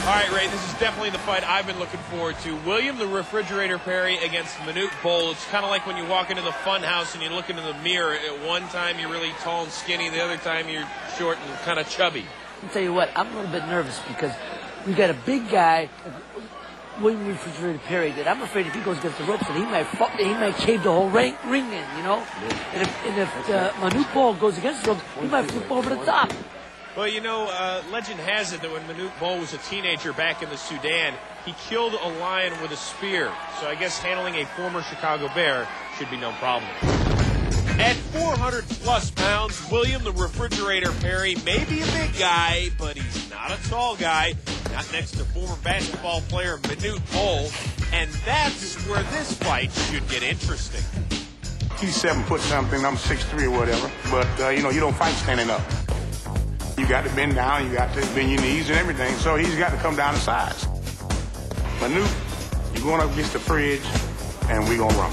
All right, Ray, this is definitely the fight I've been looking forward to. William the Refrigerator Perry against Manute Bol. It's kind of like when you walk into the fun house and you look into the mirror. At one time, you're really tall and skinny. The other time, you're short and kind of chubby. I'll tell you what, I'm a little bit nervous because we got a big guy, William Refrigerator Perry, that I'm afraid if he goes against the ropes, that he might cave the whole ring in, you know? And if Manute Bol goes against the ropes, he might flip over the top. Well, you know, legend has it that when Manute Bol was a teenager back in the Sudan, he killed a lion with a spear. So I guess handling a former Chicago Bear should be no problem. At 400-plus pounds, William the Refrigerator Perry may be a big guy, but he's not a tall guy. Not next to former basketball player Manute Bol. And that's where this fight should get interesting. He's 7 foot something, I'm 6'3" or whatever. But, you know, you don't fight standing up. You got to bend down, you got to bend your knees and everything, so he's got to come down to size. Manute, you're going up against the fridge, and we're going to run.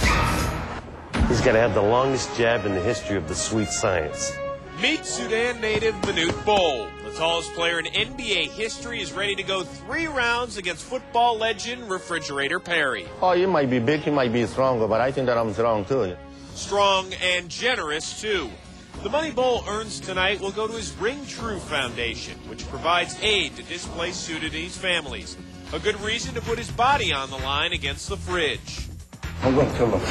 He's got to have the longest jab in the history of the sweet science. Meet Sudan native Manute Bol. The tallest player in NBA history is ready to go 3 rounds against football legend Refrigerator Perry. Oh, you might be big, you might be stronger, but I think that I'm strong, too. Strong and generous, too. The money Bol earns tonight will go to his Ring True Foundation, which provides aid to displaced Sudanese families. A good reason to put his body on the line against the fridge. I'm going to kill him.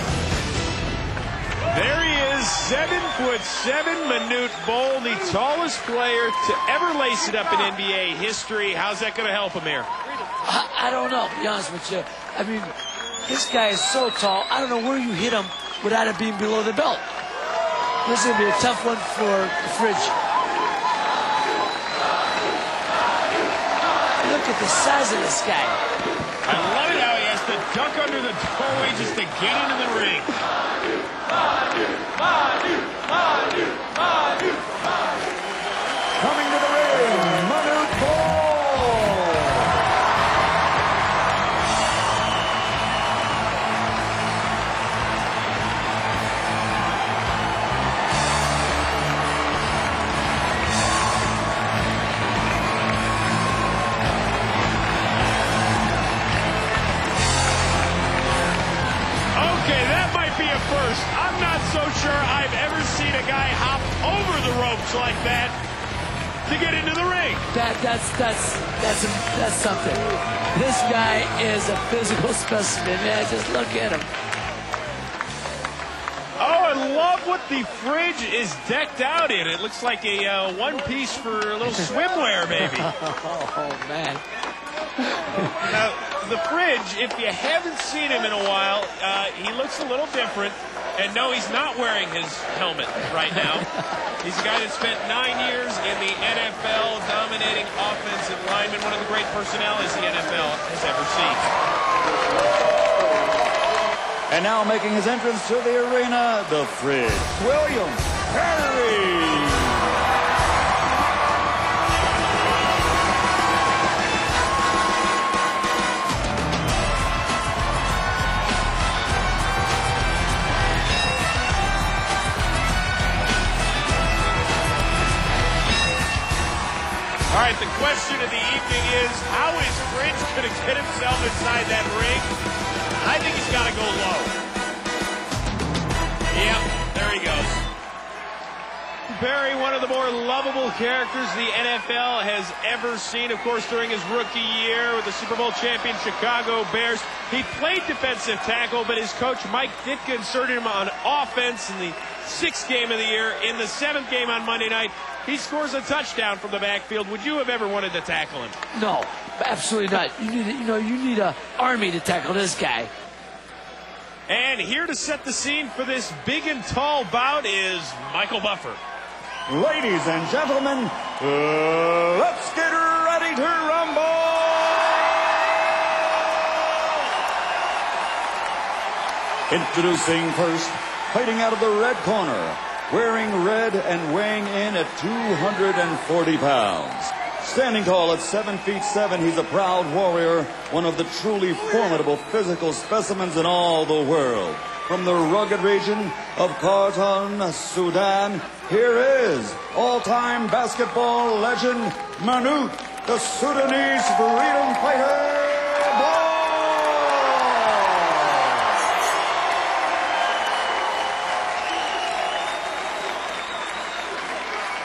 There he is, 7'7", Manute Bol, the tallest player to ever lace it up in NBA history. How's that going to help him here? I don't know, to be honest with you. I mean, this guy is so tall, I don't know where you hit him without it being below the belt. This is going to be a tough one for the fridge. Look at the size of this guy. I love it how he has to duck under the doorway just to get into the ring. Coming to the ring, Manute Bol. Okay, that might be a first. I'm not so sure I've ever seen a guy hop over the ropes like that to get into the ring. That's something. This guy is a physical specimen, man. Just look at him. Oh, I love what the fridge is decked out in. It looks like a one-piece for a little swimwear, maybe. Oh, man. Now, the fridge, if you haven't seen him in a while, he looks a little different. And no, he's not wearing his helmet right now. He's a guy that spent 9 years in the NFL, dominating offensive lineman, one of the great personalities the NFL has ever seen. And now making his entrance to the arena, the fridge, William Perry. All right, the question of the evening is, how is Fridge going to get himself inside that ring? I think he's got to go low. Yep, there he goes. Perry, one of the more lovable characters the NFL has ever seen. Of course, during his rookie year with the Super Bowl champion Chicago Bears, he played defensive tackle, but his coach Mike Ditka inserted him on offense in the 6th game of the year. In the 7th game on Monday night, he scores a touchdown from the backfield. Would you have ever wanted to tackle him? No, absolutely not. You need an army to tackle this guy. And here to set the scene for this big and tall bout is Michael Buffer. Ladies and gentlemen, let's get ready to rumble! Introducing first, fighting out of the red corner, wearing red and weighing in at 240 pounds. Standing tall at 7'7", he's a proud warrior, one of the truly formidable physical specimens in all the world. From the rugged region of Khartoum, Sudan, here is all-time basketball legend Manute the Sudanese freedom fighter, Ball.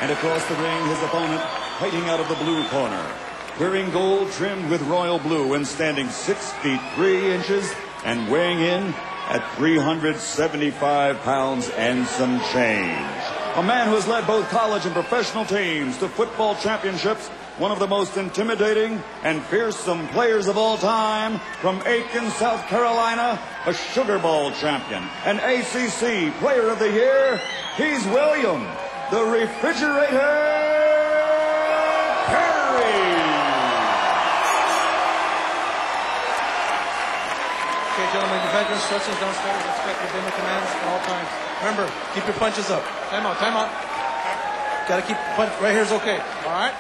And across the ring, his opponent, fighting out of the blue corner, wearing gold trimmed with royal blue and standing 6 feet 3 inches and weighing in at 375 pounds and some change. A man who has led both college and professional teams to football championships, one of the most intimidating and fearsome players of all time, from Aiken, South Carolina, a Sugar Bowl champion, an ACC Player of the Year. He's William, the Refrigerator Perry. Okay, gentlemen, you've had your instructions downstairs. Expect the demo commands at all times. Remember, keep your punches up. Time out, time out. Got to keep punch. Right here is okay. All right?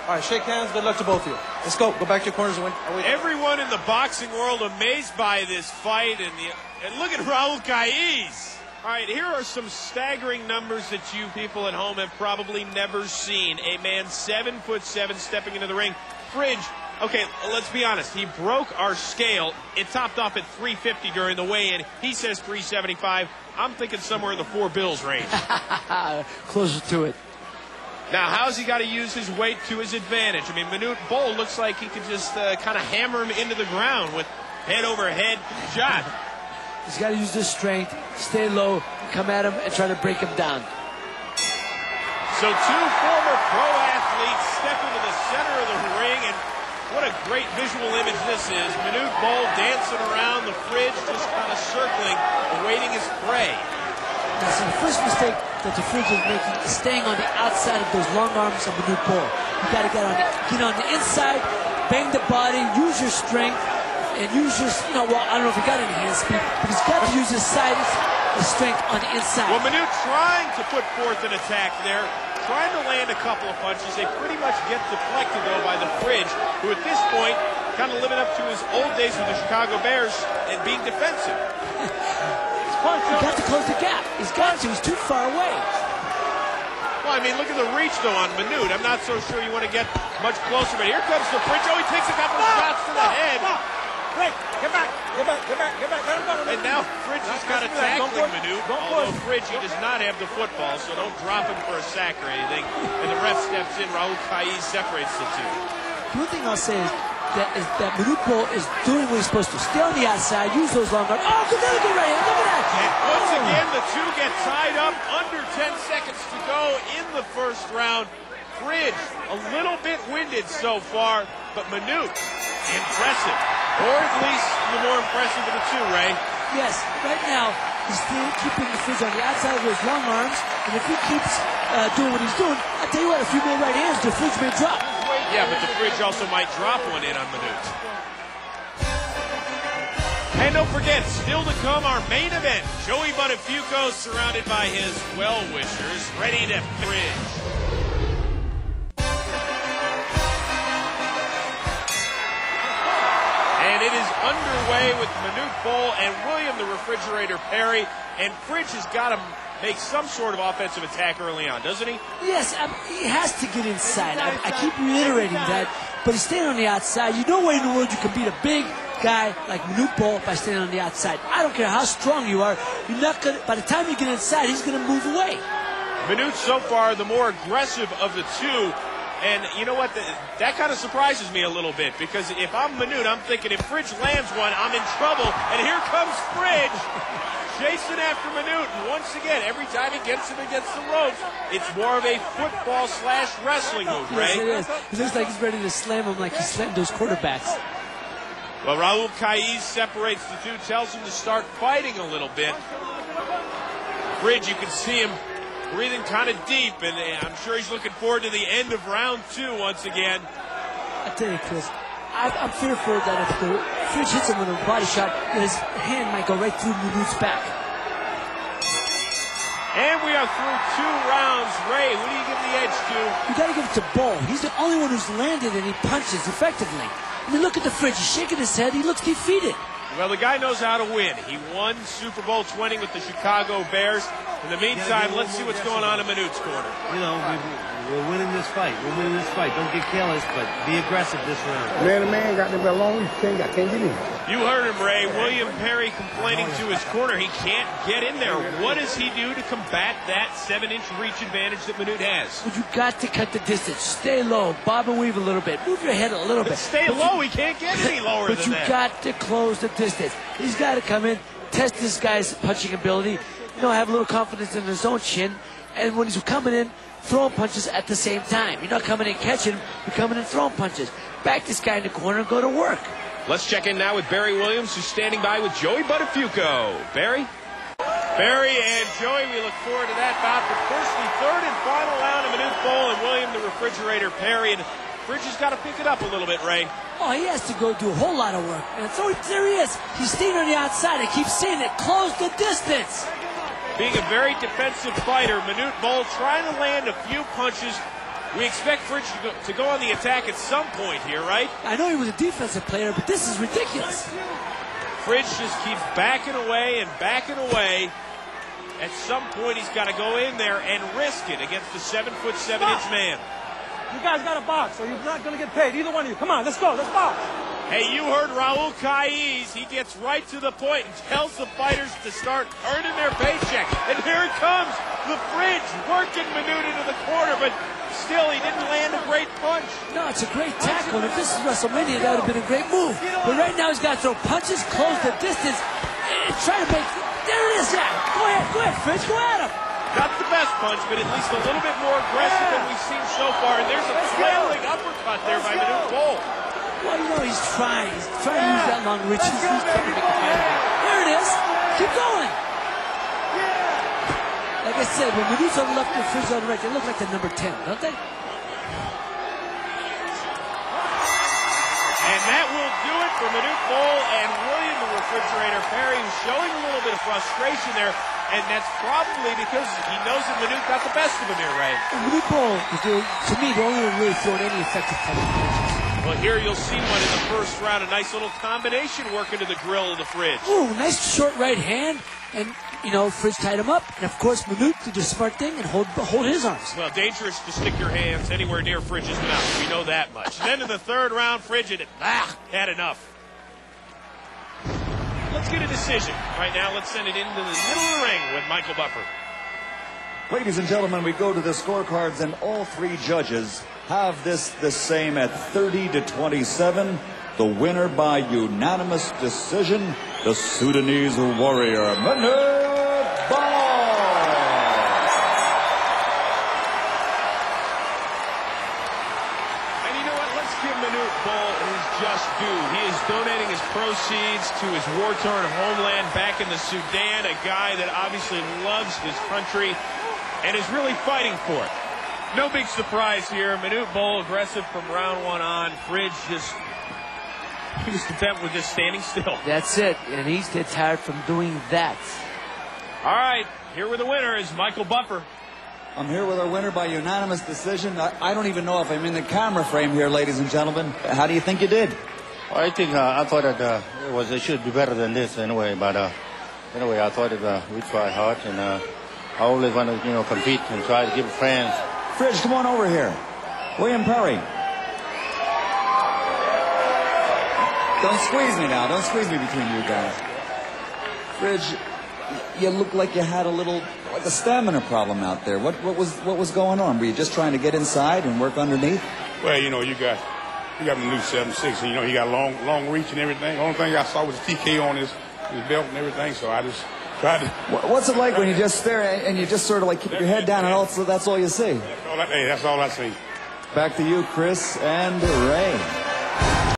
All right, shake hands. Good luck to both of you. Let's go. Go back to your corners and win. Everyone in the boxing world amazed by this fight. And look at Raul Caiz. All right, here are some staggering numbers that you people at home have probably never seen. A man 7'7" stepping into the ring. Fridge, okay, let's be honest. He broke our scale. It topped off at 350 during the weigh-in. He says 375. I'm thinking somewhere in the 4 bills range. Closer to it. Now, how's he got to use his weight to his advantage? I mean, Manute Bol looks like he could just kind of hammer him into the ground with head-over-head shot. He's got to use his strength, stay low, come at him, and try to break him down. So 2 former pro athletes step into the center of the ring, and what a great visual image this is. Manute Bol dancing around the Fridge, just kind of circling, awaiting his prey. Now, so the first mistake that the Fridge is making is staying on the outside of those long arms of Manute Bol. You got to get on the inside, bang the body, use your strength, and use your, well, I don't know if he got any hand speed, but he's got to use his side, his strength on the inside. Well, Manute trying to put forth an attack there, trying to land a couple of punches. They pretty much get deflected, though, by the Fridge, who at this point kind of living up to his old days with the Chicago Bears and being defensive. He's got to close the gap. He's got to. He's too far away. Well, I mean, look at the reach, though, on Manute. I'm not so sure you want to get much closer, but here comes the Fridge. Oh, he takes a couple of shots to the head. Hey, get back, get back, get back, get back. Let him go. And now Fridge is kind of tackling Manute, although Fridge, he does not have the football, so don't drop him for a sack or anything. And the ref steps in. Raul Caiz separates the two. The one thing I'll say is that Manute Bol is doing what he's supposed to. Stay on the outside, use those long arms. Oh, good right here. Look at that. And once again, the two get tied up. Under 10 seconds to go in the first round. Fridge, a little bit winded so far, but Manute, impressive. Or at least the more impressive of the two, Ray. Yes, right now, he's still keeping the Fridge on the outside of those long arms, and if he keeps doing what he's doing, I'll tell you what, a few more right hands, the Fridge may drop. Yeah, but the Fridge also might drop one in on Manute. And don't forget, still to come, our main event. Joey Buttafuoco surrounded by his well-wishers, ready to Fridge. And it is underway with Manute Bol and William the Refrigerator Perry. And Fridge has got to make some sort of offensive attack early on, doesn't he? Yes, he has to get inside. I keep reiterating that, but he's staying on the outside. You know way in the world you can beat a big guy like Manute Bol by staying on the outside. I don't care how strong you are. You're not gonna. By the time you get inside, he's going to move away. Manute so far the more aggressive of the two. And you know what? That kind of surprises me a little bit, because if I'm Manute, I'm thinking if Fridge lands one, I'm in trouble. And here comes Fridge chasing after Manute. And once again, every time he gets him against the ropes, it's more of a football/wrestling move, Ray. Yes, it is. He looks like he's ready to slam him like he slammed those quarterbacks. Well, Raul Caiz separates the two, tells him to start fighting a little bit. Fridge, you can see him breathing kind of deep, and I'm sure he's looking forward to the end of round 2 once again. I tell you, Chris, I'm fearful that if the Fridge hits him with a body shot, that his hand might go right through Manute's back. And we are through 2 rounds. Ray, who do you give the edge to? You got to give it to Bol. He's the only one who's landed any punches effectively. I mean, look at the Fridge. He's shaking his head. He looks defeated. Well, the guy knows how to win. He won Super Bowl 20 with the Chicago Bears. In the meantime, let's see what's going on in Manute's corner. You know, We're winning this fight. We're winning this fight. Don't get careless, but be aggressive this round. Man to man got them alone. Can't get in. You heard him, Ray. William Perry complaining to his corner. He can't get in there. What does he do to combat that 7-inch reach advantage that Manute has? Well, you got to cut the distance. Stay low. Bob and weave a little bit. Move your head a little bit. Stay low. He can't get any lower than that. But you got to close the distance. He's got to come in, test this guy's punching ability, have a little confidence in his own chin, and when he's coming in, throwing punches at the same time. You're not coming in catching him, you're coming in throwing punches. Back this guy in the corner and go to work. Let's check in now with Barry Williams, who's standing by with Joey Buttafuoco. Barry? Barry and Joey, we look forward to that bout. But first, the third and final round of Manute Bol and William the Refrigerator Perry. And Fridge has got to pick it up a little bit, Ray. Oh, he has to go do a whole lot of work. And so there he is. He's staying on the outside. I keep saying it. Close the distance. Being a very defensive fighter, Manute Bol trying to land a few punches. We expect Fridge to go on the attack at some point here, right? I know he was a defensive player, but this is ridiculous. Fridge just keeps backing away and backing away. At some point, he's got to go in there and risk it against the 7'7" man. You guys got to box, or you're not going to get paid. Either one of you. Come on, let's go. Let's box. Hey, you heard Raul Caiz. He gets right to the point and tells the fighters to start earning their paycheck. And here it comes. The Fridge working Manute into the corner, but still he didn't land a great punch. No, it's a great tackle. And if this is WrestleMania, that would have been a great move. But right now he's got to throw punches, close the distance, and try to make... There it is, yeah. Go ahead, Fridge. Go at him. Not the best punch, but at least a little bit more aggressive than we've seen so far. And there's a flailing uppercut there by Manute Bol. Well, he's trying. He's trying to use that long reach. He's trying to make a fight. There it is. Keep going. Like I said, when Manute's on the left and Fridge on the right, they look like the number 10, don't they? And that will do it for Manute Bol and William the Refrigerator Perry, who's showing a little bit of frustration there. And that's probably because he knows that Manute got the best of him here, right? Manute Bol is, to me, the only one really throwing any effective punches. Well, here you'll see one in the first round. A nice little combination working to the grill of the Fridge. Ooh, nice short right hand. And, Fridge tied him up. And, of course, Manute did the smart thing and hold his arms. Well, dangerous to stick your hands anywhere near Fridge's mouth. We know that much. And then in the third round, Fridge had enough. Let's get a decision. Right now, let's send it into the middle of the ring with Michael Buffer. Ladies and gentlemen, we go to the scorecards, and all three judges have this the same at 30-27. The winner by unanimous decision, the Sudanese warrior, Manute Bol. And you know what? Let's give Manute Bol his just due. He is donating his proceeds to his war-torn homeland back in the Sudan, a guy that obviously loves his country and is really fighting for it. No big surprise here. Manute Bol aggressive from round one on. Fridge he was content with just standing still. That's it. And he's dead tired from doing that. All right. Here with the winner is Michael Buffer. I'm here with our winner by unanimous decision. I don't even know if I'm in the camera frame here, ladies and gentlemen. How do you think you did? Well, I think I thought that it should be better than this anyway. But anyway, I thought we tried hard, and I always want to compete and try to give friends. Fridge, come on over here. William Perry. Don't squeeze me now. Don't squeeze me between you guys. Fridge, you look like you had a stamina problem out there. What was going on? Were you just trying to get inside and work underneath? Well, you got Manute 7'6", and he got long reach and everything. The only thing I saw was TK on his belt and everything, so I just tried to. What's it like when you just stare and you just sort of like keep your head down and that's all you see? That's all I see. Back to you, Chris and Ray.